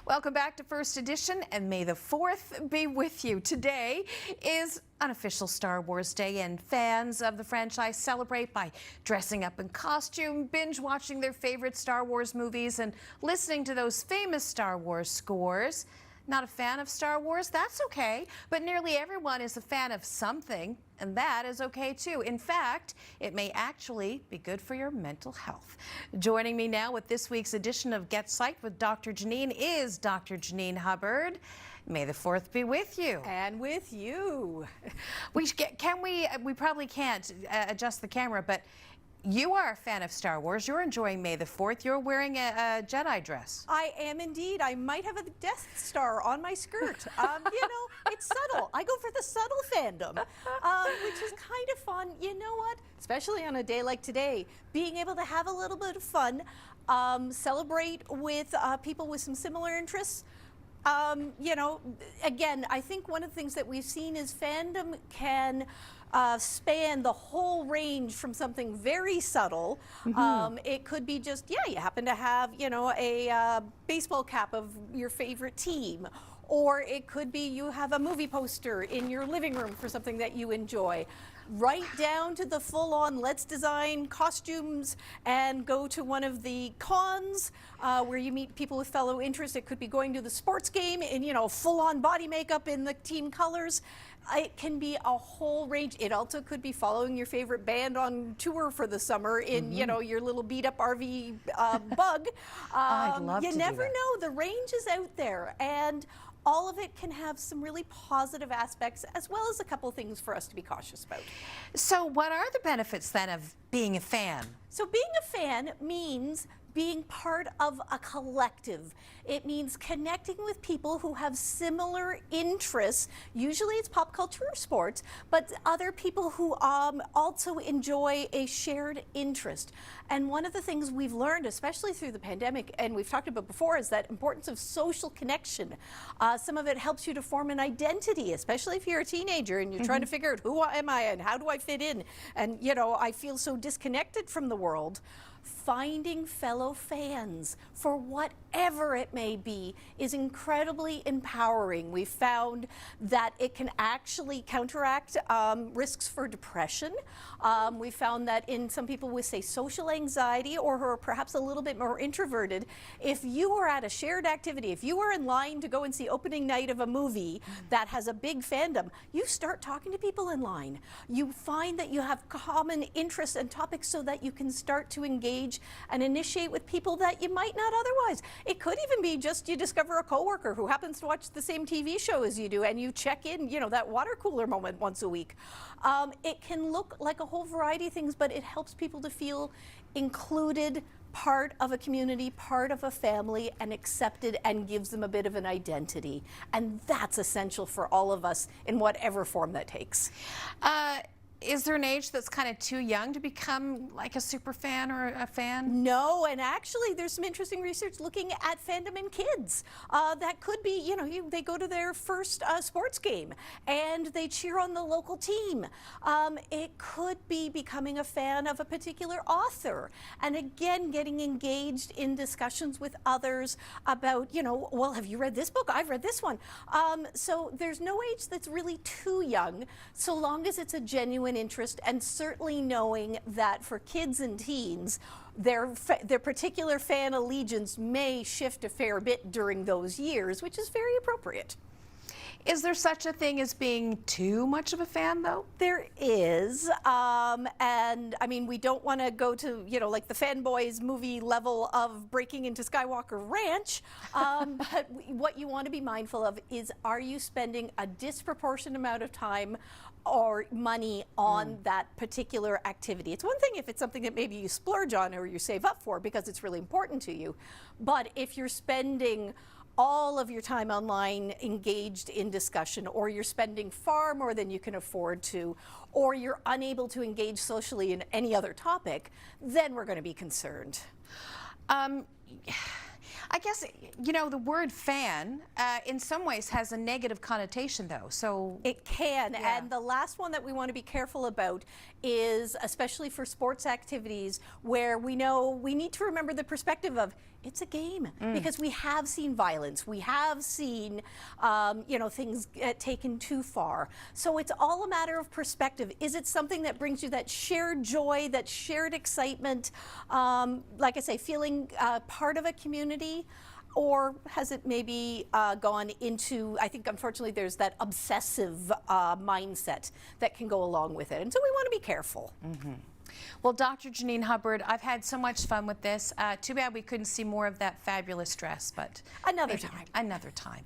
Welcome back to First Edition, and may the 4th be with you. Today is unofficial Star Wars Day, and fans of the franchise celebrate by dressing up in costume, binge watching their favorite Star Wars movies, and listening to those famous Star Wars scores. Not a fan of Star Wars? That's okay, but nearly everyone is a fan of something, and that is okay too. In fact, it may actually be good for your mental health. Joining me now with this week's edition of Get Psyched with Dr. Janine is Dr. Janine Hubbard. May the 4th be with you. And with you. We probably can't adjust the camera, but you are a fan of Star Wars. You're enjoying May the 4th. You're wearing a Jedi dress. I am indeed. I might have a Death Star on my skirt. You know, it's subtle. I go for the subtle fandom, which is kind of fun. You know what? Especially on a day like today, being able to have a little bit of fun, celebrate with people with some similar interests. You know, again, I think one of the things that we've seen is fandom can span the whole range from something very subtle. It could be just, yeah, you happen to have, you know, a baseball cap of your favorite team. Or it could be you have a movie poster in your living room for something that you enjoy. Right down to the full-on, let's design costumes and go to one of the cons where you meet people with fellow interests. It could be going to the sports game in, you know, full-on body makeup in the team colors. It can be a whole range. It also could be following your favorite band on tour for the summer in, you know, your little beat-up RV bug. I'd love to you do never that. know. The range is out there, and all of it can have some really positive aspects, as well as a couple things for us to be cautious about. So what are the benefits then of being a fan? So being a fan means being part of a collective. It means connecting with people who have similar interests. Usually it's pop culture or sports, but other people who also enjoy a shared interest. And one of the things we've learned, especially through the pandemic, and we've talked about before, is that importance of social connection. Some of it helps you to form an identity, especially if you're a teenager and you're trying to figure out who am I and how do I fit in? And, you know, I feel so disconnected from the world. Finding fellow fans for whatever it may be is incredibly empowering. We've found that it can actually counteract risks for depression. We found that in some people with, say, social anxiety or who are perhaps a little bit more introverted, if you are at a shared activity, if you are in line to go and see opening night of a movie that has a big fandom, you start talking to people in line. You find that you have common interests and topics so that you can start to engage and initiate with people that you might not otherwise. It could even be just you discover a coworker who happens to watch the same TV show as you do, and you check in, you know, that water cooler moment once a week. It can look like a whole variety of things, but it helps people to feel included, part of a community, part of a family, and accepted, and gives them a bit of an identity. And that's essential for all of us in whatever form that takes. Is there an age that's kind of too young to become like a super fan or a fan? No, and actually there's some interesting research looking at fandom in kids. That could be, you know, they go to their first sports game and they cheer on the local team. It could be becoming a fan of a particular author. And again, getting engaged in discussions with others about, you know, well, have you read this book? I've read this one. So there's no age that's really too young, so long as it's a genuine interest, and certainly knowing that for kids and teens, their particular fan allegiance may shift a fair bit during those years, which is very appropriate. Is there such a thing as being too much of a fan, though? There is, and I mean, we don't want to go to, you know, like the Fanboys movie level of breaking into Skywalker Ranch, but what you want to be mindful of is, are you spending a disproportionate amount of time or money on that particular activity? It's one thing if it's something that maybe you splurge on or you save up for because it's really important to you, but if you're spending all of your time online engaged in discussion, or you're spending far more than you can afford to, or you're unable to engage socially in any other topic, then we're going to be concerned. I guess, you know, the word fan in some ways has a negative connotation, though. So it can. Yeah. And the last one that we want to be careful about is, especially for sports activities, where we know we need to remember the perspective of, It's a game because we have seen violence. We have seen, things get taken too far. So it's all a matter of perspective. Is it something that brings you that shared joy, that shared excitement? Like I say, feeling part of a community? Or has it maybe gone into, I think unfortunately there's that obsessive mindset that can go along with it. And so we want to be careful. Well, Dr. Janine Hubbard, I've had so much fun with this. Too bad we couldn't see more of that fabulous dress, but Another time. Another time.